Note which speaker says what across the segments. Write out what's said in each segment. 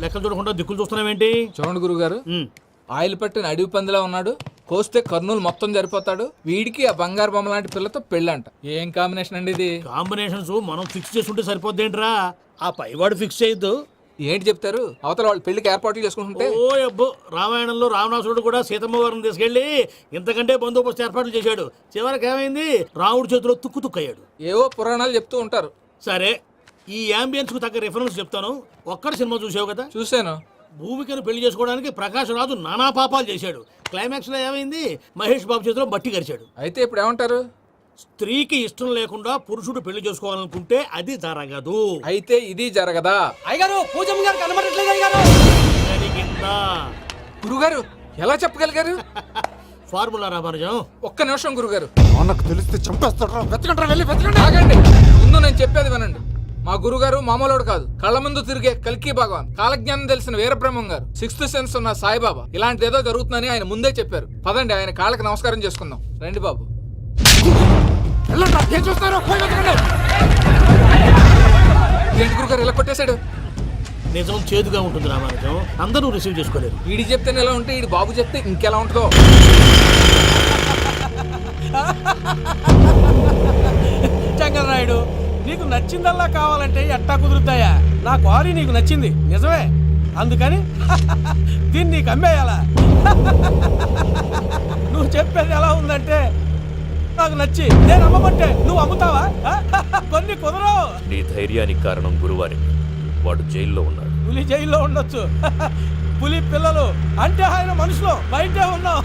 Speaker 1: లెక్కలు చూడకుండా దిక్కులు చూస్తున్నావేంటి?
Speaker 2: చూడండి గురుగారు, ఆయిల్ పట్టిన అడవి పందిలా ఉన్నాడు, కోస్తే కర్నూలు మొత్తం జరిపోతాడు, వీడికి ఆ బంగారు బొమ్మ లాంటి పిల్లతో పెళ్ళంట. ఏం కాంబినేషన్ అండి ఇది?
Speaker 1: కాంబినేషన్స్ మనం ఫిక్స్ చేసుకుంటే సరిపోద్దేంట్రా, ఆ పైవాడు ఫిక్స్ చేయొద్దు.
Speaker 2: ఏంటి చెప్తారు? అవతల వాళ్ళు పెళ్లికి ఏర్పాట్లు చేసుకుంటుంటే.
Speaker 1: ఓ అబ్బో, రామాయణంలో రావణాసురుడు కూడా సీతమ్మ వారిని తీసుకెళ్లి ఇంతకంటే బందోబస్తు ఏర్పాట్లు చేశాడు. చివరికి ఏమైంది? రాముడి చేతిలో తుక్కు తుక్కయ్యాడు.
Speaker 2: ఏవో పురాణాలు చెప్తూ ఉంటారు.
Speaker 1: సరే, ఈ యాంబియన్స్ కు తగ్గ రిఫరెన్స్ చెప్తాను. ఒక్కడి సినిమా చూసావు కదా?
Speaker 2: చూశాను.
Speaker 1: భూమికను పెళ్లి చేసుకోవడానికి ప్రకాష్ రాజు నానా పాపాలు చేశాడు. క్లైమాక్స్ లో ఏమైంది? మహేష్ బాబు చేతిలో బట్టి గరిచాడు.
Speaker 2: అయితే ఇప్పుడు ఏమంటారు?
Speaker 1: స్త్రీకి ఇష్టం లేకుండా పురుషుడు పెళ్లి చేసుకోవాలనుకుంటే అది జరగదు.
Speaker 2: అయితే ఇది జరగదా?
Speaker 3: అయ్యగారు, పూజమ్మ గారు కనబడట్లేదు అయ్యగారు.
Speaker 1: జరిగిందా?
Speaker 2: గురుగారు ఎలా చెప్పగలిగారు?
Speaker 1: ఫార్ములా రామానుజం.
Speaker 2: ఒక్క నిమిషం గురుగారు.
Speaker 4: నాకు తెలిస్తే చంపేస్తాడు. వెతకండి, వెళ్ళి వెతకండి.
Speaker 2: ఆగండి, ముందు నేను చెప్పేది వినండి. మా గురుగారు మామూలుడు కాదు, కళ్ళ ముందు తిరిగే కల్కి భగవాన్, కాలజ్ఞానం తెలిసిన వీరబ్రహ్మం గారు, సిక్స్త్ సెన్స్ ఉన్న సాయిబాబా. ఇలాంటిది ఏదో జరుగుతుందని ఆయన ముందే చెప్పారు. పదండి, ఆయన కాళ్ళకి నమస్కారం చేసుకుందాం. రండి బాబు.
Speaker 4: ఏం చూస్తారు?
Speaker 2: ఏంటి గురుగారు ఇలా కొట్టేశాడు?
Speaker 1: నిజం చేదుగా ఉంటుంది రామానుజం, అందరూ రిసీవ్ చేసుకోలేరు.
Speaker 2: వీడి చెప్తేనే ఎలా ఉంటే, వీడి బాబు చెప్తే ఇంకెలా ఉంటుందో.
Speaker 3: చంగలరాయుడు, నీకు నచ్చిందల్లా కావాలంటే ఎట్టా కుదురుతాయా? నా క్వారీ నీకు నచ్చింది నిజమే, అందుకని దీన్ని నీకు అమ్మేయాలా? నువ్వు చెప్పేది ఎలా ఉందంటే, నాకు నచ్చి నేను అమ్మమంటే నువ్వు అమ్ముతావా? కొన్ని కుదరవు.
Speaker 5: నీ ధైర్యానికి కారణం గురువారి, వాడు జైల్లో ఉన్నాడు.
Speaker 3: పులి జైల్లో ఉండొచ్చు, పులి పిల్లలు అంటే ఆయన మనుషులు బయటే ఉన్నావు.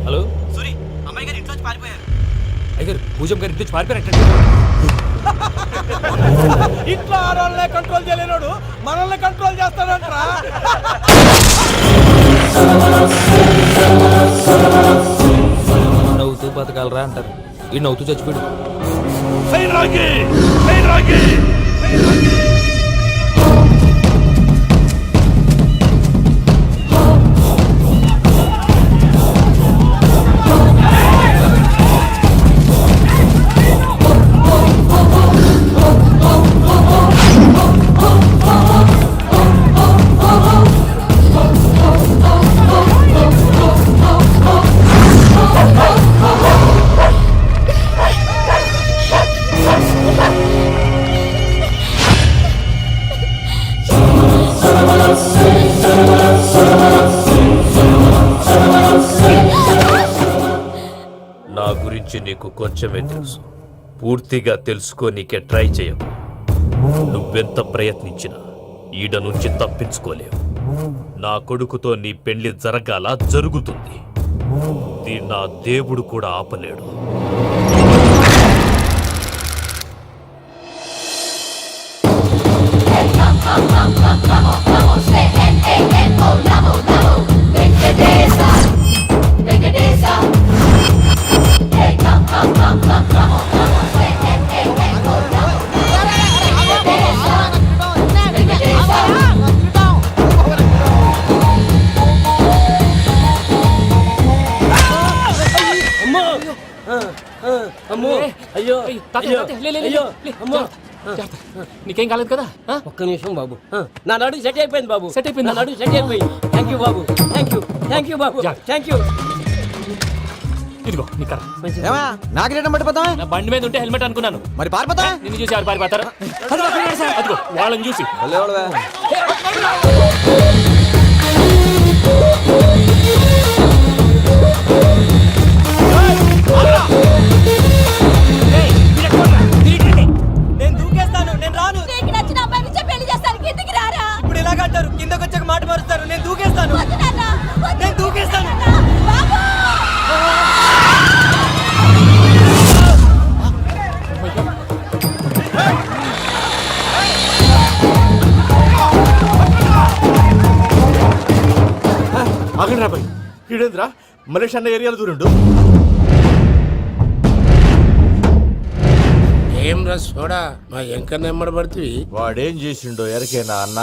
Speaker 5: హలో
Speaker 3: సూరి, అమ్మాయి గారు ఇంట్లోంచి పారిపోయారు.
Speaker 5: అయ్యారు, పూజమ్మ గారి ఇంటి పారిపోయారంటే.
Speaker 3: ఇంట్లో ఆడవాళ్ళనే కంట్రోల్ చేయలేనోడు మనల్ని కంట్రోల్ చేస్తాడంట్రా.
Speaker 5: నవ్వుతూ బతకాలరా అంటారు, ఈ నవ్వుతూ చచ్చిపోయాడు. నా గురించి నీకు కొంచెమే తెలుసు, పూర్తిగా తెలుసుకోనీకే ట్రై చేయకు. నువ్వెంత ప్రయత్నించినా ఈడ నుంచి తప్పించుకోలేవు. నా కొడుకుతో నీ పెళ్లి జరగాల, జరుగుతుంది. దీన్ని నా దేవుడు కూడా ఆపలేడు.
Speaker 3: అమ్మో, అయ్యో,
Speaker 6: నీకేం కాలేదు కదా?
Speaker 3: ఒక్క నిమిషం బాబు, నా నడు సెట్ అయిపోయింది బాబు. సెట్ అయిపోయింది, నా నడు సెట్ అయిపోయింది. Thank you Babu, thank you Babu, thank you.
Speaker 6: ఇదిగో నీ కర్ర.
Speaker 4: నాకు రేటం పట్టిపోతా.
Speaker 6: నా బండి మీద ఉంటే హెల్మెట్ అనుకున్నాను,
Speaker 4: మరి పారిపోతా.
Speaker 6: నిన్ను చూసి ఎవరు పారిపోతారా? అదిగో వాళ్ళని చూసి.
Speaker 3: నేను దూకేస్తాను, నేను రాను.
Speaker 7: నీకు నచ్చిన అమ్మాయి నుంచి పెళ్లి చేస్తాను, కిందకి రారా.
Speaker 3: ఇప్పుడు ఇలాగంటారు, కిందకి వచ్చాక మాట మారుస్తారు. నేను దూకేస్తాను,
Speaker 7: వద్దు నాన్న, వద్దు.
Speaker 3: నేను దూకేస్తాను.
Speaker 7: బాబు!
Speaker 1: ఆగండి రాబాయ్, ఈడేంద్రా మలేషియా అన్న ఏరియాలో దూరిండు.
Speaker 8: ఏం రస్ చూడా మా ఎంకన్న ఎమ్మడబడుతుంది.
Speaker 4: వాడేం చేసిండో ఎరకేనా అన్న?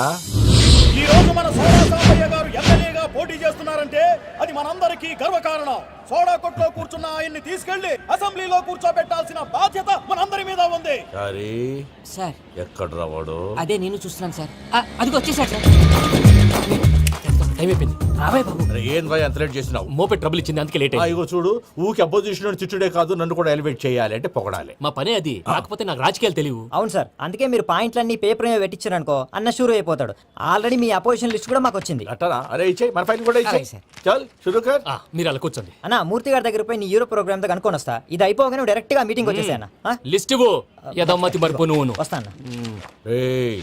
Speaker 9: ఈ రోజు మన సోడా సాంబయ్య గారు ఎమ్మెల్యేగా పోటీ చేస్తున్నారంటే అది మనందరికీ గర్వకారణం. సోడా కొట్లో కూర్చున్న ఆయన్ని తీసుకెళ్లి అసెంబ్లీలో కూర్చోబెట్టాల్సిన బాధ్యత మనందరి మీద ఉంది.
Speaker 4: సారీ
Speaker 10: సార్
Speaker 4: ఎక్కడ రావాడు?
Speaker 10: అదే నేను చూస్తున్నాను సార్. అది వచ్చేసాడు సార్.
Speaker 6: టైం అయిపోయింది. రాబాయ్ బాబు,
Speaker 4: అరే ఏం భయ అంత లేట్ చేసినావు?
Speaker 6: మోపే ట్రబుల్ ఇచ్చింది, అందుకే లేట్ అయింది.
Speaker 4: ఇగో చూడు, ఊకి అపోజిషన్ తిట్టుడే కాదు, నన్ను కూడా ఎలివేట్ చేయాలి అంటే పొగడాలి.
Speaker 6: మా పనే అది. కాకపోతే నాకు రాజకీయాలు తెలియవు.
Speaker 10: అవును సార్, అందుకే మీరు పాయింట్లన్నీ పేపర్ మీద పెట్టించారు అనుకో అన్న షూర్ అయిపోతాడు. ఆల్రెడీ మీ అపోజిషన్ లిస్ట్ కూడా మాకు వచ్చింది.
Speaker 4: అట్టనా? అరే ఇచ్చేయి, మన ఫైల్ కూడా ఇచ్చేయి.
Speaker 10: అలాగే సార్.
Speaker 4: చల్ షురూ కర్.
Speaker 6: మీరు అలా కూర్చోండి.
Speaker 10: అన్న మూర్తి గారి దగ్గర పోయి నీ యూరో ప్రోగ్రామ్ తో కనుక్కొని వస్తా. ఇది అయిపోగానే డైరెక్ట్ గా మీటింగ్ వచ్చేసా అన్న.
Speaker 6: లిస్ట్ ఇవ్వు. యదమ్మతి మరుపు నువ్వును.
Speaker 10: వస్తాను.
Speaker 4: ఏయ్,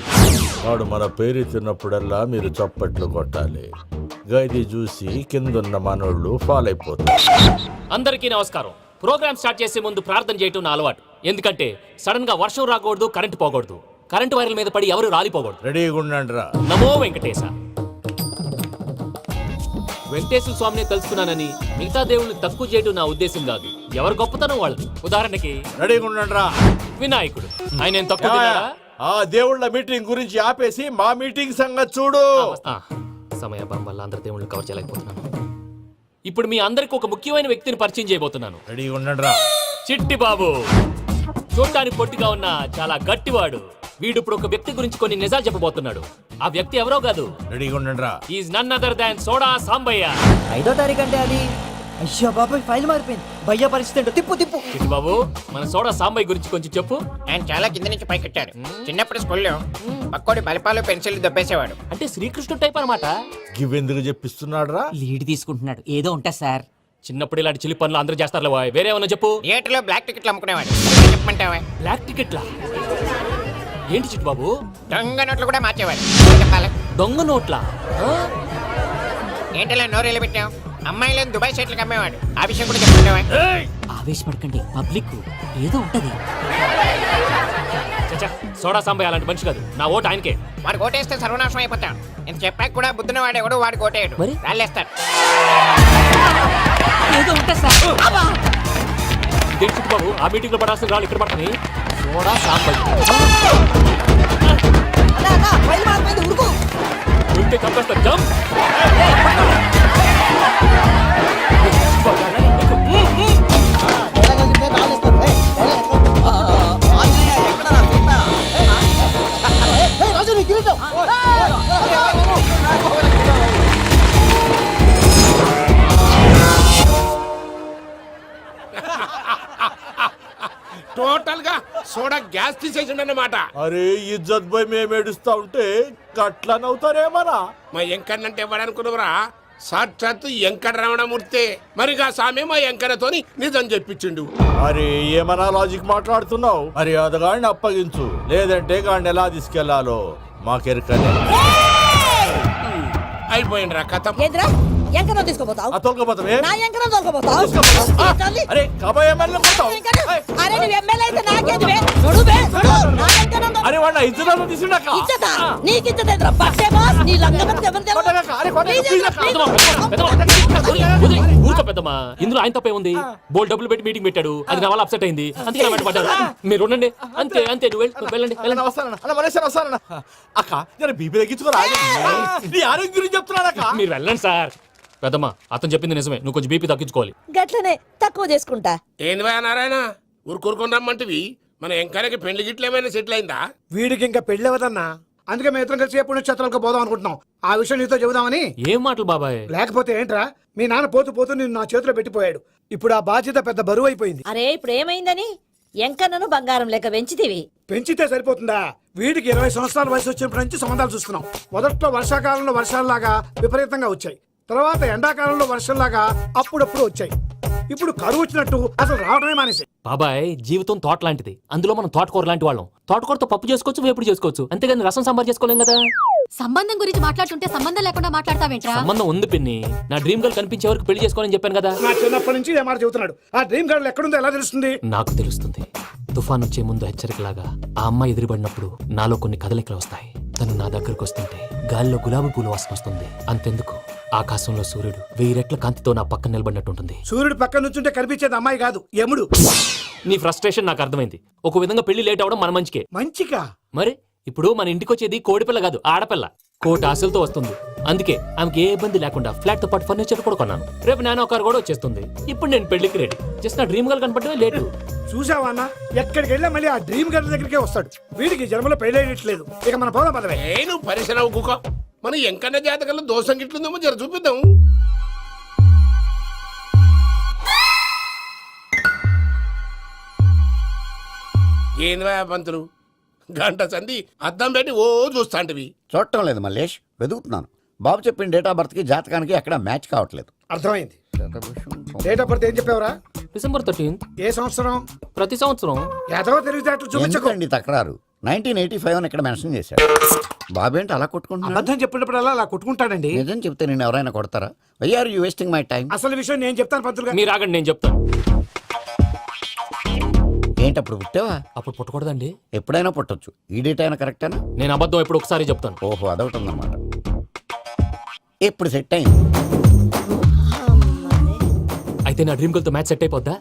Speaker 4: వాడు మన పేరు తిన్నప్పుడల్లా మీరు చప్పట్లు కొట్టాలి. గది చూసి కిందున్న మనోళ్ళు ఫాలో అయిపోతారు.
Speaker 6: అందరికీ నమస్కారం. ప్రోగ్రామ్ స్టార్ట్ చేసే ముందు ప్రార్థన చేయటం నా అలవాటు. ఎందుకంటే సడన్ గా వర్షం రాకూడదు, కరెంట్ పోకూడదు, కరెంట్ వైర్ల మీద పడి ఎవరు రాలిపోకూడదు.
Speaker 4: రెడీగా ఉండండి రా.
Speaker 6: నమో వెంకటేశ. వెంకటేశ్వర స్వామిని తెలుసుకున్నానని మిగతా దేవుళ్ళు తక్కువ చేయడం నా ఉద్దేశం కాదు. ఎవరు గొప్పతనం వాళ్ళది. ఉదాహరణకి
Speaker 4: రెడీగా ఉండండి రా.
Speaker 6: వినాయకుడు. ఆయన ఏం తక్కువ తిన్నాడా?
Speaker 4: ఆ దేవుళ్ళ మీటింగ్ గురించి ఆపేసి మా మీటింగ్ సంగతి చూడు.
Speaker 6: సమయాభావం వల్ల అందరి దేవుళ్ళు కవర్ చేయలేకపోతున్నాను. ఇప్పుడు మీ అందరికి ఒక ముఖ్యమైన వ్యక్తిని పరిచయం చేయబోతున్నాను.
Speaker 4: రెడీగా ఉండండి రా.
Speaker 6: చిట్టి బాబు. చూడటానికి పొట్టిగా ఉన్న చాలా గట్టివాడు. వీడు ఇప్పుడు ఒక వ్యక్తి గురించి కొన్ని నిజాలు చెప్పబోతున్నాడు. ఆ వ్యక్తి ఎవరో కాదు.
Speaker 4: రెడీగా ఉండండి రా.
Speaker 6: Is none other than soda Sambaiah.
Speaker 10: 5వ తారీఖు అంటే అది. అయ్యో బాబాయ్, ఫైల్ మారిపోయింది. భయ్య పరిస్థితి ఏంటో తిప్పు తిప్పు.
Speaker 6: చిట్టి బాబు, మన సోడా సాంబయ్య గురించి కొంచెం చెప్పు.
Speaker 8: ఆయన చాలా కింద నుంచి పైకెట్టాడు. చిన్నప్పుడు స్కూల్లో పక్కోడి బలిపాలు పెన్సిల్ దబ్బేసేవాడు.
Speaker 6: అంటే శ్రీకృష్ణుడు టైప్ అనమాట.
Speaker 4: గివెందుకు చెప్పిస్తున్నాడు రా?
Speaker 10: లీడ్ తీసుకుంటున్నాడు. ఏదో ఉంటా సార్.
Speaker 6: చిన్నప్పుడు ఇలాంటి చిలి పనులు అందరూ చేస్తారులే బాయ్. వేరే ఏమన్నా చెప్పు.
Speaker 8: థియేటర్లో బ్లాక్ టికెట్లు అమ్ముకునేవాడు. చెప్పమంటావా?
Speaker 6: బ్లాక్ టికెట్లా? ఏంటి చిట్టి బాబు?
Speaker 8: దొంగ నోట్లు కూడా మార్చేవాడు. చెప్పాలి.
Speaker 6: దొంగ నోట్లా?
Speaker 8: ఏంటలా నోరేళ్ళు పెట్టావు? అమ్మాయిలను దుబాయ్ షర్ట్లకు అమ్మేవాడు. ఆ విషయం కూడా చెప్పమంటావా?
Speaker 10: ఆవేశపడకండి, పబ్లిక్ ఏదో ఉంటది.
Speaker 6: చచ్చా, సోడా సాంబయ్య అలాంటి మనిషి కాదు. నా ఓటు ఆయనకే.
Speaker 8: వాడు కోటేస్తే సర్వనాశనం అయిపోతాడు. నేను చెప్పాక కూడా బుద్ధిన వాడేవాడు వాడు కోటేయడు.
Speaker 10: మరి?
Speaker 8: రాళ్ళేస్తాడు.
Speaker 10: ఏదో ఉంటా సార్.
Speaker 6: ఇదేంటి చిట్టి బాబు, ఆ మీటింగ్ లో పడాల్సిన రాళ్ళు ఇక్కడ పడతాయి. సోడా సాంబయ్య ఉంటే చంపేస్తా. జంప్.
Speaker 8: టోటల్ గా సోడా గ్యాస్ తీసేసిండన్నమాట.
Speaker 4: అరే ఇజ్జత్ పోయి మేము ఏడుస్తా ఉంటే గట్లా నవ్వుతారేమరా?
Speaker 8: మా ఎంకన్నంటే ఎవడనుకున్నావురా? సాక్షాత్తు ఎంకట రమణమూర్తి. మరిగా సామె మా ఎంకన్నతోని నిజం చెప్పించిండు.
Speaker 4: అరే ఏమన్నా లాజిక్ మాట్లాడుతున్నావు? మరి అదగాడిని అప్పగించు, లేదంటే గాడిని ఎలా తీసుకెళ్లాలో మాకెరకనే.
Speaker 8: అయిపోయిండ్రా కథ.
Speaker 7: ఎంకరం తీసుకోపోతావు?
Speaker 4: తొలకపోతావే?
Speaker 7: నా ఎంకరం తోలుకోపోతావు?
Speaker 4: అరే కాబోయే ఎమ్మెల్యే పోతావు.
Speaker 7: అరే నువ్వు ఎమ్మెల్యే అయితే నాకేది బే? నడు బే, నడు. నా ఎంకరం తో-
Speaker 4: అరే వాడు ఇజ్జత్ తీసుకున్నాక
Speaker 7: ఇచ్చతా? నీకు ఇచ్చత ఎదురా? బస్సే బాస్, నీ లంగమతి ఎవరు తెలుసు?
Speaker 6: ఊరుకో పెద్దమ్మా. ఇందులో ఆయన తప్పే ఉంది. బోల్ డబ్బులు పెట్టి మీటింగ్ పెట్టాడు. అది నా వల్ల అప్సెట్ అయింది. అందుకే నా వెంట పడ్డారు. మీరు ఉండండి. అంతే అంతే. నువ్వు వెళ్ళండి వెళ్ళండి.
Speaker 4: వస్తానన్నా అన్న మలేషియా వస్తానన్నా. అక్క జర బీపీ తగ్గించుకోరా. నీ ఆరోగ్యం గురించి చెప్తున్నాను అక్క.
Speaker 6: మీరు వెళ్ళండి సార్. పెద్దమ్మా, అతను చెప్పింది నిజమే. నువ్వు కొంచెం బీపీ తగ్గించుకోవాలి.
Speaker 7: గట్లనే తక్కువ చేసుకుంటా.
Speaker 8: ఏంది భయ నారాయణ, ఊరుకూరుకొని రమ్మంటివి? మన ఎంకన్నకి పెళ్లి గిట్లు ఏమైనా సెటిల్ అయిందా?
Speaker 9: వీడికి ఇంకా పెళ్లి అవ్వదన్నా. అందుకే మేము ఇద్దరం కలిసి ఎప్పుడు క్షేత్రాలకు పోదాం అనుకుంటున్నాం. ఆ విషయం నీతో చెబుదామని.
Speaker 6: ఏం మాటలు బాబాయ్?
Speaker 9: లేకపోతే ఏంట్రా, మీ నాన్న పోతూ పోతూ నిన్ను నా చేతిలో పెట్టిపోయాడు. ఇప్పుడు ఆ బాధ్యత పెద్ద బరువు అయిపోయింది.
Speaker 7: అరే ఇప్పుడు ఏమైందని? ఎంకన్నను బంగారం లెక్క పెంచితివి.
Speaker 9: పెంచితే సరిపోతుందా? వీడికి 20 సంవత్సరాల వయసు వచ్చినప్పటి నుంచి సంబంధాలు చూస్తున్నాం. మొదట్లో వర్షాకాలంలో వర్షాలలాగా విపరీతంగా వచ్చాయి. తర్వాత ఎండాకాలంలో వర్షంలాగా అప్పుడప్పుడు వచ్చాయి. ఇప్పుడు కరువు వచ్చినట్టు అసలు రావడమే మానేసి.
Speaker 6: బాబాయ్, జీవితం తోట లాంటిది. అందులో మనం తోటకూర లాంటి వాళ్ళం. తోటకూరతో పప్పు చేసుకోవచ్చు, వేపుడు చేసుకోవచ్చు. అంతేగాని రసం సాంబార్ చేసుకోలేం కదా.
Speaker 7: సంబంధం గురించి మాట్లాడుతుంటే సంబంధం లేకుండా మాట్లాడతావేంట్రా?
Speaker 6: సంబంధం ఉంది పిన్ని. నా డ్రీమ్ గర్ల్ కనిపించే వరకు పెళ్లి చేసుకోవాలని చెప్పాను కదా.
Speaker 9: నా చిన్నప్పటి నుంచి ఏ మాట చెబుతున్నాడు. ఆ డ్రీమ్ గర్ల్ ఎక్కడుందో ఎలా తెలుస్తుంది?
Speaker 6: నాకు తెలుస్తుంది. తుఫాన్ వచ్చే ముందు హెచ్చరికలాగా ఆ అమ్మాయి ఎదురుపడినప్పుడు నాలో కొన్ని కదలికలు వస్తాయి. తను నా దగ్గరకు వస్తుంటే గాలిలో గులాబీ పూలు వాసన వస్తుంది. అంతెందుకు, ఆకాశంలో సూర్యుడు 1000 రెట్ల కాంతితో నా పక్కన నిలబడినట్టుంటుంది.
Speaker 9: సూర్యుడు పక్కన నుంచుంటే కనిపించేది అమ్మాయి కాదు, యముడు.
Speaker 6: నీ ఫ్రస్ట్రేషన్ నాకు అర్థమైంది. ఒక విధంగా పెళ్లి లేట్ అవడం మన మంచికే.
Speaker 9: మంచిగా
Speaker 6: మరి ఇప్పుడు మన ఇంటికి వచ్చేది కోడిపిల్ల కాదు, ఆడపిల్ల. కోటి ఆశలతో వస్తుంది. అందుకే ఆమెకి ఏ ఇబ్బంది లేకుండా ఫ్లాట్ తో పాటు ఫర్నిచర్ కూడా కొన్నాను. రేపు నానో కారు కూడా వచ్చేస్తుంది. ఇప్పుడు నేను పెళ్లికి రెడీ. జస్ట్ నా డ్రీమ్ గర్ల్ కనపడమే లేటు.
Speaker 9: చూసావా అన్న, ఎక్కడికి వెళ్ళా మళ్ళీ ఆ డ్రీమ్ గర్ల్ దగ్గరికే వస్తాడు. వీడికి జన్మలో పెళ్ళేయట్లేదు. ఇక మన పోదాం పదవే.
Speaker 8: నేను పరిశ్రమ కుక మన ఎంకన్న జాతకంలో దోషం గిట్లుందేమో జర చూపిద్దాం. ఏంది పంతులు, గంట సంధి అద్దం పెట్టి ఓ చూస్తాంటివి.
Speaker 11: చూడటం లేదు మల్లేష్, వెతుకుతున్నాను. బాబు చెప్పిన డేట్ ఆఫ్ బర్త్ కి జాతకానికి ఎక్కడ మ్యాచ్ కావట్లేదు.
Speaker 9: అర్థమైంది. డేట్ ఆఫ్ బర్త్ ఏం చెప్పావురా?
Speaker 6: December 13th.
Speaker 9: ఏ సంవత్సరం?
Speaker 6: ప్రతి సంవత్సరం.
Speaker 9: ఎదవ తెలివితేటలు చూపించకు.
Speaker 11: ఎందుకండి తక్రారు? 1985 అని ఇక్కడ మెన్షన్ చేశాడు. బాబు ఏంటి అలా కొట్టుకుంటున్నాడు?
Speaker 9: అబద్ధం చెప్పినప్పుడల్లా అలా కొట్టుకుంటాడండి.
Speaker 11: నిజం చెప్తే నేను ఎవరైనా కొడతారా? Why are you wasting my time?
Speaker 9: అసలు విషయం నేను చెప్తాను పంతులు గారు.
Speaker 6: మీరు ఆగండి, నేను చెప్తాను.
Speaker 11: ఏంటి అప్పుడు పుట్టావా?
Speaker 6: అప్పుడు పుట్టకూడదండి.
Speaker 11: ఎప్పుడైనా పుట్టొచ్చు. ఈ డేట్ అయినా కరెక్టేనా?
Speaker 6: నేను అబద్ధం ఎప్పుడు ఒకసారి చెప్తాను.
Speaker 11: ఓహో, అదొకటి ఉందన్నమాట. ఇప్పుడు సెట్ అయింది.
Speaker 6: అయితే నా డ్రీమ్ గర్ల్ తో మ్యాచ్ సెట్ అయిపోద్దా?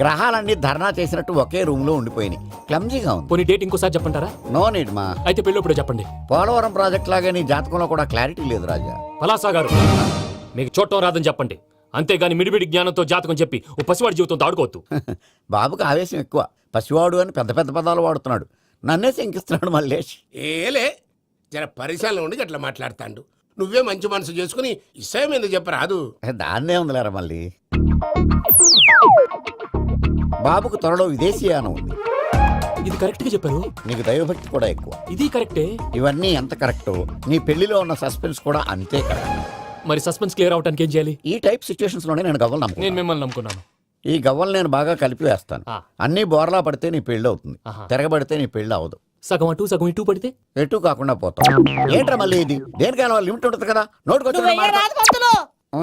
Speaker 11: గ్రహాలన్నీ ధర్నా చేసినట్టు ఒకే రూమ్ లో ఉండిపోయినాయి. క్లమ్జీగా ఉంది.
Speaker 6: పోనీ డేట్ ఇంకోసారి చెప్పంటారా?
Speaker 11: నో నీడ్ మా.
Speaker 6: అయితే పెళ్ళప్పుడు చెప్పండి.
Speaker 11: పోలవరం ప్రాజెక్ట్ లాగే నీ జాతకంలో కూడా క్లారిటీ లేదు రాజా.
Speaker 6: పలాసా గారు, మీకు చూడటం రాదని చెప్పండి. అంతేగాని మిడిమిడి జ్ఞానంతో జాతకం చెప్పి ఓ పసివాడి జీవితంతో ఆడుకోవద్దు.
Speaker 11: బాబుకి ఆవేశం ఎక్కువ. పసివాడు అని పెద్ద పెద్ద పదాలు వాడుతున్నాడు. నన్నే శంకిస్తున్నాడు మల్లేష్.
Speaker 8: ఏలే జర పరిశ్రమలో ఉండి అట్లా మాట్లాడతాండు. నువ్వే మంచి మనసు చేసుకుని ఇష్టం ఎందుకు చెప్పరాదు?
Speaker 11: దాన్నే ఉందిలేరా మళ్ళీ. బాబుకు త్వరలో విదేశీయానం ఉంది.
Speaker 6: ఇది కరెక్ట్ గా చెప్పారు.
Speaker 11: నీకు దైవభక్తి కూడా ఎక్కువ.
Speaker 6: ఇది కరెక్టే.
Speaker 11: ఇవన్నీ ఎంత కరెక్టో నీ పెళ్లిలో ఉన్న సస్పెన్స్ కూడా అంతే కరెక్ట్.
Speaker 6: మరి సస్పెన్స్ క్లియర్ అవడానికి ఏం చేయాలి?
Speaker 11: ఈ టైప్ సిచ్యువేషన్స్ లోనే నేను గవ్వలు
Speaker 6: నేను
Speaker 11: నమ్ముకున్నాను.
Speaker 6: మిమ్మల్ని నమ్ముకున్నాను.
Speaker 11: ఈ గవ్వలు నేను బాగా కలిపి వేస్తాను.
Speaker 6: ఆ.
Speaker 11: అన్ని బోర్లా పడితే నీ పెళ్లి అవుతుంది.
Speaker 6: ఆహా.
Speaker 11: తిరగబడితే నీ పెళ్లి అవదు.
Speaker 6: సగం అటు సగం ఇటు పడితే
Speaker 11: ఎటు కాకుండా పోతాం. ఏంట్రా మళ్ళీ ఇది? దేనికైనా లిమిట్ ఉంటుంది కదా.
Speaker 7: నువ్వు వెయ్యరాదు పంతులు.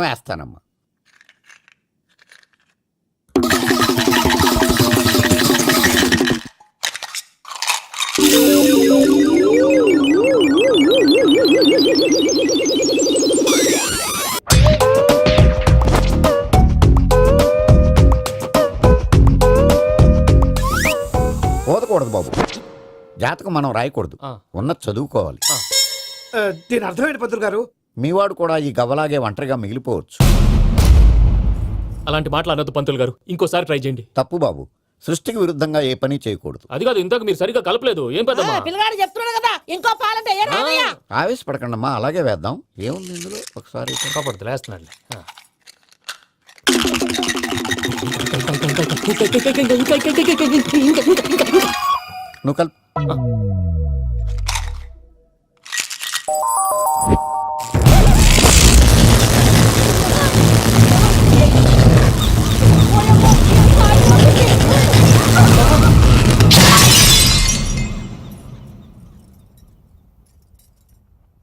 Speaker 11: వేస్తానమ్మా. పోదకూడదు బాబు. జాతకం మనం రాయకూడదు.
Speaker 6: ఆ.
Speaker 11: ఉన్నది చదువుకోవాలి.
Speaker 9: దీని అర్థమైంది పంతులు గారు.
Speaker 11: మీవాడు కూడా ఈ గవ్వలాగే ఒంటరిగా మిగిలిపోవచ్చు.
Speaker 6: అలాంటి మాటలు అనొద్దు పంతులు గారు. ఇంకోసారి ట్రై చేయండి.
Speaker 11: తప్పు బాబు. సృష్టికి విరుద్ధంగా ఏ పని చేయకూడదు.
Speaker 6: అది కాదు, ఇంతకు మీరు సరిగ్గా కలపలేదు. ఏం పెద్దమ్మా?
Speaker 7: పిల్లగాడు చెప్తున్నాడు కదా, ఇంకో పాలంటే ఏ రాదయ్యా?
Speaker 11: ఆవేశపడకండమ్మా, అలాగే వేద్దాం. ఏముంది ఇందులో? ఒకసారి
Speaker 6: కాపాడుతు లేస్తున్నాడు.
Speaker 11: నువ్వు కల్.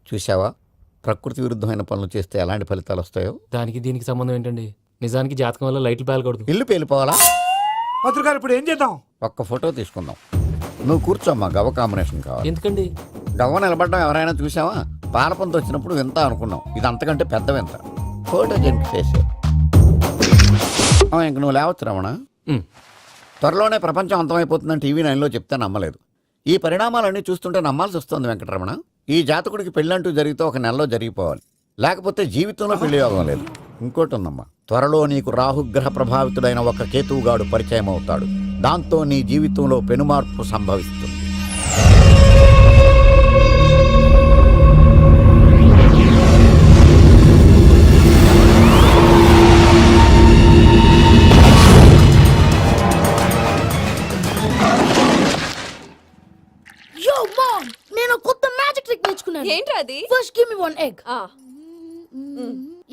Speaker 11: చూసావా, ప్రకృతి విరుద్ధమైన పనులు చేస్తే ఎలాంటి ఫలితాలు వస్తాయో.
Speaker 6: దానికి దీనికి సంబంధం ఏంటండి? నిజానికి జాతకం వల్ల లైట్లు పేలకూడదు.
Speaker 11: ఇల్లు పేలిపోవాలా?
Speaker 9: పంతులు గారు ఇప్పుడు ఏం చేద్దాం?
Speaker 11: ఒక్క ఫోటో తీసుకుందాం. నువ్వు కూర్చోమ్మా, గవ్వ కాంబినేషన్ కావాలి.
Speaker 6: ఎందుకండి?
Speaker 11: గవ్వ నిలబడడం ఎవరైనా చూసావా? పాలపంత వచ్చినప్పుడు వింత అనుకున్నాం. ఇది అంతకంటే పెద్ద వింత. ఫోటో జంక్ చేసే ఇంక నువ్వు లేవచ్చు రమణ. త్వరలోనే ప్రపంచం అంతమైపోతుందని టీవీ 9లో చెప్తే నమ్మలేదు. ఈ పరిణామాలన్నీ చూస్తుంటే నమ్మాల్సి వస్తుంది వెంకటరమణ. ఈ జాతకుడికి పెళ్ళంటూ జరిగితే ఒక నెలలో జరిగిపోవాలి. లేకపోతే జీవితంలో పెళ్లి యోగం లేదు. ఇంకోటి ఉందమ్మా, త్వరలో నీకు రాహుగ్రహ ప్రభావితుడైన ఒక కేతువుగాడు పరిచయం అవుతాడు. దాంతో నీ జీవితంలో పెనుమార్పు సంభవిస్తుంది.
Speaker 7: Yo mom, నేను కొత్త మ్యాజిక్ ట్రిక్ నేర్చుకున్నాను.
Speaker 12: ఏంట్రా అది?
Speaker 7: First give me one egg.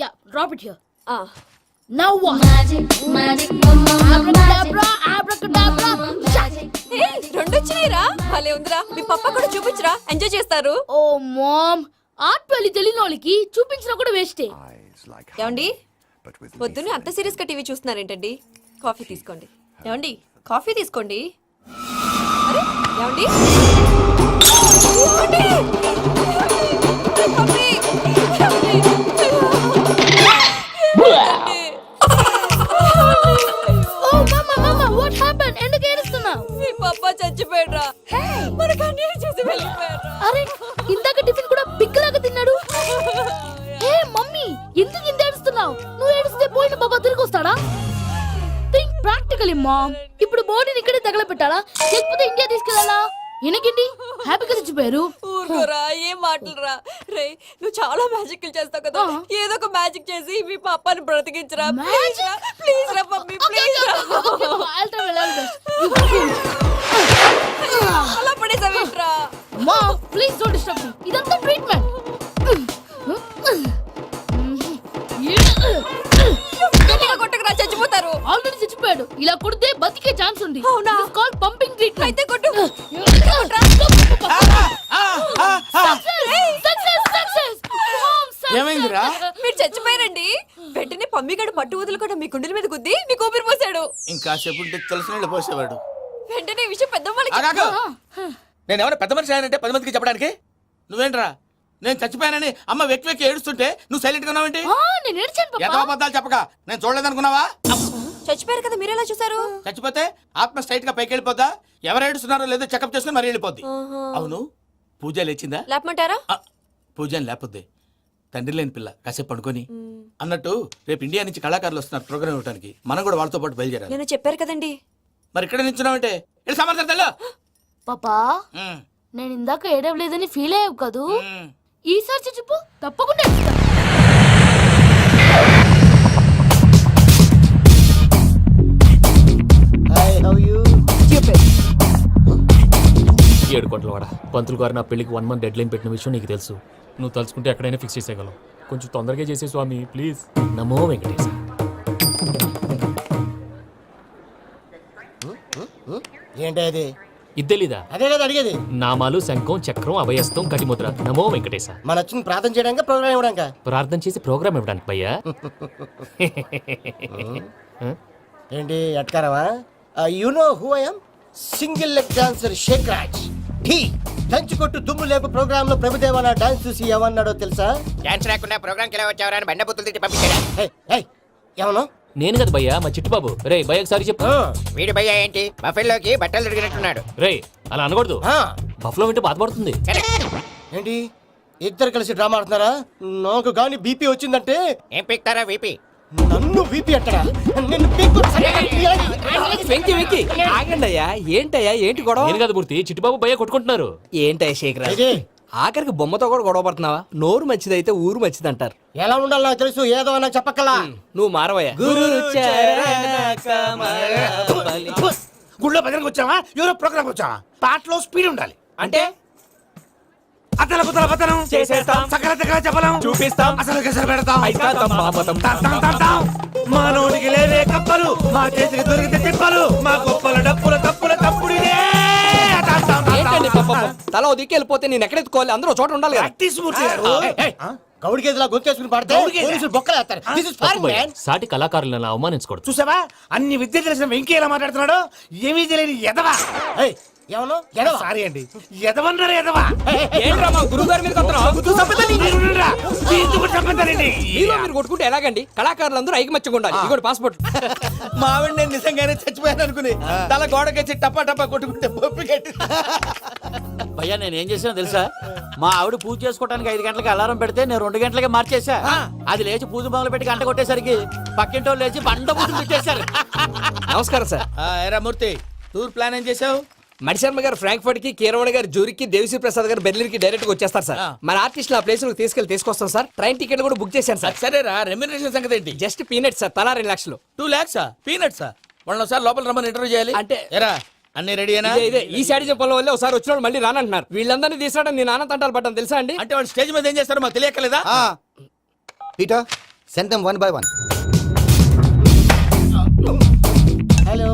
Speaker 7: Yeah, drop it here. Now what? Abracadabra, abracadabra.
Speaker 12: రెండు వచ్చినాయిరా. భలే ఉందిరా. మీ పప్ప కూడా చూపించరా, ఎంజాయ్ చేస్తారు.
Speaker 7: ఓ మామ్, ఆర్ట్ పెళ్లి తెలియని వాళ్ళకి చూపించినా కూడా వేస్టే.
Speaker 12: ఏమండి, పొద్దున్నే అంత సీరియస్ గా టీవీ చూస్తున్నారేంటండి? కాఫీ తీసుకోండి. ఏమండి, కాఫీ తీసుకోండి. అరే ఏమండి,
Speaker 7: Oh mama, what happened? తీసుకెళ్ళి మామ్. ఇప్పుడు బోర్డుని ఇక్కడే తగలబెట్టాలా లేకపోతే ఇండియా తీసుకెళ్ళాలా? ఎనకండి హ్యాపీగా చచ్చిపోయారు.
Speaker 12: ఊరుకోరా, ఏం మాటలురా. రే, నువ్వు చాలా మ్యాజిక్ చేస్తావు కదా, ఏదో ఒక మ్యాజిక్ చేసి మీ పాపాని బ్రతికించరా. ప్లీజ్ రా మమ్మీ, ప్లీజ్ రా. అలా పడేసావేంట్రా?
Speaker 7: Mom please don't disturb me. ఇదంతా ట్రీట్మెంట్.
Speaker 12: గట్టిగా కొట్టకురా, చచ్చిపోతారు.
Speaker 7: ఆల్రెడీ చచ్చిపోయాడు. ఇలా కొడితే బతికే ఛాన్స్ ఉంది.
Speaker 12: అవునా?
Speaker 7: Call pumping treatment.
Speaker 12: అయితే కొట్టు.
Speaker 3: ఏమైందిరా?
Speaker 12: మీరు చచ్చిపోయారండి. వెంటనే పమ్మిగాడు పట్టు వదులుకుండా మీ గుండెల మీద గుద్ది మీకు ఊపిరి పోసాడు.
Speaker 3: ఇంకా చెప్పుంటే తెలిసిన వాళ్ళు పోసేవాడు.
Speaker 12: వెంటనే ఈ విషయం పెద్ద వాళ్ళకి
Speaker 3: నేను ఎవరైనా పెద్ద మనిషి ఆయనంటే 10 మందికి చెప్పడానికి. నువ్వేంట్రా నేను చచ్చిపోయానని అమ్మ వెక్కి వెక్కి ఏడుస్తుంటే నువ్వు సైలెంట్ గా ఉన్నావేంటి?
Speaker 7: నేను ఏడ్చాను పాపా.
Speaker 3: ఎంతో అబద్ధాలు చెప్పక నేను చూడలేదనుకున్నావా?
Speaker 12: చచ్చిపోయారు కదా, మీరెలా చూసారు?
Speaker 3: చచ్చిపోతే ఆత్మ స్ట్రైట్ గా పైకి వెళ్ళిపోద్దా? ఎవరు ఏడుస్తున్నారో లేదో చెకప్ చేసుకుని మరీ వెళ్ళిపోద్ది. అవును, పూజ లేచిందా?
Speaker 12: లేపమంటారా?
Speaker 3: పూజ లేకపోద్ది. తండ్రి లేని పిల్ల కాసేపు పండుకొని. అన్నట్టు రేపు ఇండియా నుంచి కళాకారులు వస్తున్నారు ప్రోగ్రామ్ ఇవ్వడానికి. మనం కూడా వాళ్ళతో పాటు బయలుదేరాలి.
Speaker 12: నేను చెప్పారు కదండి.
Speaker 3: మరి ఇక్కడ నిల్చున్నావంటే సమర్థతలో
Speaker 7: పాపా నేను ఇందాక ఏడవలేదని ఫీల్ అయ్యావు కదూ. ఈసారి చచ్చిపో, తప్పకుండా ఏడుస్తా.
Speaker 6: 7 కోట్ల వాడ పంతులు గారు నా పెళ్లికి 1 మంత్ డెడ్ లైన్ పెట్టిన విషయం నీకు తెలుసు. నువ్వు తలుచుకుంటే ఎక్కడైనా ఫిక్స్ చేసేయగలవు. కొంచెం తొందరగా చేసే స్వామి ప్లీజ్. నమో వెంకటేశ.
Speaker 3: ఏంటి అది?
Speaker 6: ఇది తెలీదా?
Speaker 3: అదే కదా అడిగేది.
Speaker 6: నామాలు శంఖం చక్రం అభయస్తం కటిముద్ర. నమో వెంకటేశ.
Speaker 3: మన వచ్చింది ప్రార్థన చేయడానికి ప్రోగ్రామ్ ఇవ్వడానికి.
Speaker 6: ప్రార్థన చేసి ప్రోగ్రామ్ ఇవ్వడానికి భయ్యా.
Speaker 3: ఏంటి ఎట్కారమా? You know who I am? Single leg dancer Shaik Raj. దంచుకొట్టు దుమ్ము లేపు ప్రోగ్రామ్ లో ప్రభుదేవ నా డాన్స్ చూసి ఏమన్నాడో తెలుసా?
Speaker 11: డాన్స్ రాకుండా ప్రోగ్రామ్ కి ఎలా వచ్చావరా అని బండ బుద్ధులు తిట్టి పంపించాడు.
Speaker 3: ఏమన్నా?
Speaker 6: నేను కదా భయ్యా, మా చిట్టుబాబు. రే భయ్య ఒకసారి చెప్పు.
Speaker 11: వీడి భయ్య ఏంటి బఫెల్లోకి బట్టలు తిరిగినట్టున్నాడు.
Speaker 6: రే అలా అనకూడదు. బఫ్లో వింటే బాధపడుతుంది.
Speaker 3: ఏంటి ఇద్దరు కలిసి డ్రామా ఆడుతున్నారా? నాకు గాని బీపీ వచ్చిందంటే
Speaker 11: ఏం పీక్తారా వీపీ?
Speaker 3: నన్ను బీపీ అట్టడా? నిన్ను పీక్కు.
Speaker 13: వెంకీ వెంకీ ఆగండి అయ్యా. ఏంటయ్యా ఏంటి గొడవ?
Speaker 6: నేను కదా మూర్తి, చిట్టుబాబు భయ్య కొట్టుకుంటున్నారు.
Speaker 13: ఏంటయ్యా శేఖర్, ఆఖరికి బొమ్మతో కూడా గొడవ పడుతున్నావా? నోరు మంచిదైతే ఊరు మంచిది అంటారు.
Speaker 3: ఎలా ఉండాలో నాకు తెలుసు, ఏదో నాకు చెప్పక్కలా.
Speaker 13: నువ్వు మారవయ్యా.
Speaker 9: గుళ్ళో భజనకు వచ్చావా? ఎవరో ప్రోగ్రామ్ వచ్చావా? పాటలో స్పీడ్ ఉండాలి.
Speaker 13: అంటే
Speaker 9: అతల కుతల పతనం
Speaker 13: చేసేస్తాం,
Speaker 9: సకల దగ్గర చెప్పలేం,
Speaker 13: చూపిస్తాం,
Speaker 9: అసలు గసలు పెడతాం.
Speaker 13: ఐకాంతం, మాపతం.
Speaker 9: మానవుడికి లేవే కప్పలు, మా చేతికి దొరికితే తిప్పలు, మా గొప్పల డప్పుల తప్పుల తప్పుడు
Speaker 13: ఏంటండి పాపం? తల ఓ దిక్కు వెళ్ళిపోతే నేను ఎక్కడ ఎత్తుకోవాలి? అందరూ చోట ఉండాలి కదా.
Speaker 3: గౌడి గేదెలా గొంతేసుకుని పాడితే పోలీసులు బొక్కలు వేస్తారు. This is foreign, man.
Speaker 6: సాటి కళాకారులను అవమానించకూడదు.
Speaker 9: చూసావా అన్ని విద్య తెలిసిన వెంకీ ఎలా మాట్లాడుతున్నాడు? ఏమీ తెలియని ఎదవా.
Speaker 3: ఏమను?
Speaker 9: సారీ అండి, ఎదవన్నారు ఎదవా.
Speaker 13: ఏంట్రా మా గురువు గారి మీద మీరు కొట్టుకుంటే ఎలాగండి? కళాకారులందరూ ఐకమత్యంగా ఉండాలి. ఇదిగోటి పాస్పోర్ట్.
Speaker 3: మా ఆవిడ నేను నిజంగానే చచ్చిపోయాను అనుకుని తల గోడకొచ్చి టపా టపా కొట్టుకుంటే బొప్పి కట్టి.
Speaker 1: భయ్యా నేను ఏం చేసానో తెలుసా? మా ఆవిడ పూజ చేసుకోవడానికి 5 గంటలకి అలారం పెడితే నేను 2 గంటలకి మార్చేసా. అది లేచి పూజ మొదలు పెట్టి గంట కొట్టేసరికి పక్కింటో లేచి బండ పూజ పెట్టేశారు.
Speaker 13: నమస్కారం సార్.
Speaker 3: ఏరా మూర్తి, టూర్ ప్లాన్ ఏం చేసావు?
Speaker 13: మణిశర్మ గారు ఫ్రాంక్ఫర్ట్ కి, కీరవాణి గారు జూరికి, దేవిశ్రీ ప్రసాద్ గారు బెర్లిన్ కి డైరెక్ట్ గా వచ్చేస్తారు సార్. మన ఆర్టిస్ట్ ఆ ప్లేస్ తీసుకొస్తాం సార్. ట్రైన్ టికెట్ కూడా బుక్ చేశాను సార్.
Speaker 3: సరేరా, రెమ్యూనరేషన్ సంగతి ఏంటి?
Speaker 13: జస్ట్ పీనట్స్ సార్, తలా 2 లక్షలు.
Speaker 3: 2 lakhs పీనట్స్. వాళ్ళని ఒకసారి లోపల రమ్మని ఇంటర్వ్యూ చేయాలి.
Speaker 13: అంటే
Speaker 3: ఎరా అన్ని రెడీ అయినా?
Speaker 13: ఇదే ఈ సాడి చెప్పడం వల్ల ఒకసారి వచ్చిన వాళ్ళు మళ్ళీ రానంటున్నారు. వీళ్ళందరినీ తీసుకురావడం నేను ఆనందంటాలు పడ్డాను తెలుసా అండి.
Speaker 3: అంటే వాళ్ళు స్టేజ్ మీద ఏం చేస్తారో మాకు తెలియక్కలేదా?
Speaker 11: Peter send them 1 by 1.
Speaker 3: Hello,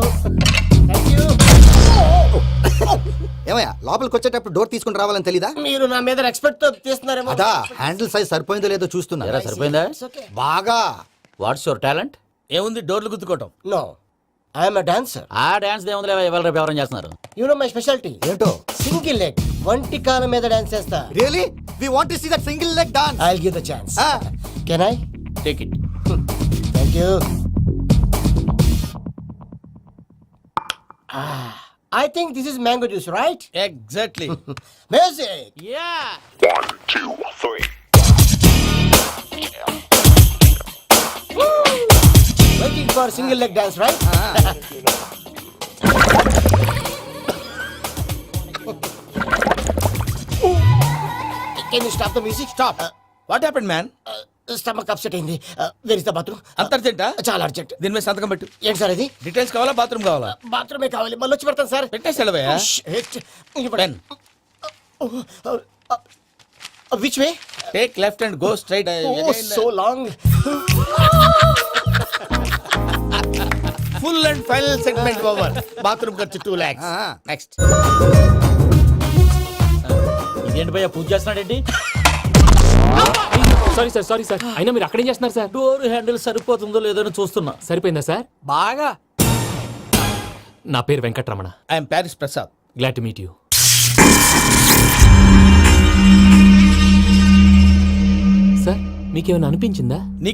Speaker 3: thank you.
Speaker 11: ఏమయ్యా లోపలికి వచ్చేటప్పుడు డోర్ తీసుకుని రావాలని తెలీదా?
Speaker 3: మీరు నా మీద ఎక్స్పెక్ట్ తో తీస్తున్నారేమో.
Speaker 11: అదా హ్యాండిల్ సైజ్ సరిపోయిందో లేదో చూస్తున్నా.
Speaker 1: సరిపోయిందా?
Speaker 11: బాగా.
Speaker 1: What's your talent?
Speaker 3: ఏముంది డోర్లు గుద్దుకోవటం.
Speaker 9: No, I'm a dancer.
Speaker 1: ఆ డాన్స్ దేవుందిలే, ఇవాళ రేపు ఎవరైనా చేస్తున్నారు.
Speaker 9: యు నో మై స్పెషాలిటీ
Speaker 11: ఏంటో?
Speaker 9: సింగిల్ లెగ్, వంటి కాలం మీద డాన్స్ చేస్తా.
Speaker 11: Really we want to see that single leg dance.
Speaker 9: I will give the chance. Can I
Speaker 1: take it.
Speaker 9: Thank you. I think this is mango juice, right?
Speaker 3: Exactly.
Speaker 9: Music.
Speaker 1: Yeah.
Speaker 8: 1, 2, 3.
Speaker 9: Waiting for single leg dance, right?
Speaker 3: Can you stop the music
Speaker 13: stop what happened man
Speaker 3: stomach upset అయింది where is the bathroom
Speaker 13: అంత అర్జెంటా
Speaker 3: చాలా urgent
Speaker 13: దీని మీద సంతకం పెట్టు
Speaker 3: ఏంటి sir ఇది
Speaker 13: details కావాలా బాత్రూమ్ కావాలా
Speaker 3: బాత్రూమే కావాలి మళ్ళీ వచ్చి పెడతాను సార్
Speaker 13: పెట్టేసి వెళ్ళవయ్యా pen
Speaker 3: which way
Speaker 13: take left and go straight
Speaker 3: so long
Speaker 13: full and final segment over bathroom ఖర్చు 2 lakhs నెక్స్ట్
Speaker 1: ఇదేంటి భయ్యా పూజ చేస్తున్నాడేంటి
Speaker 6: సారీ సార్ అయినా మీరు అక్కడేం చేస్తున్నారు సార్
Speaker 1: డోర్ హ్యాండిల్ సరిపోతుందో లేదో అని చూస్తున్నా.
Speaker 6: సరిపోయిందా సార్?
Speaker 13: బాగా
Speaker 6: నా పేరు Venkatramana.
Speaker 13: I'm Paris Prasad.
Speaker 6: Glad to meet you. Sir మీకేమైనా అనిపించిందా?
Speaker 13: నీకే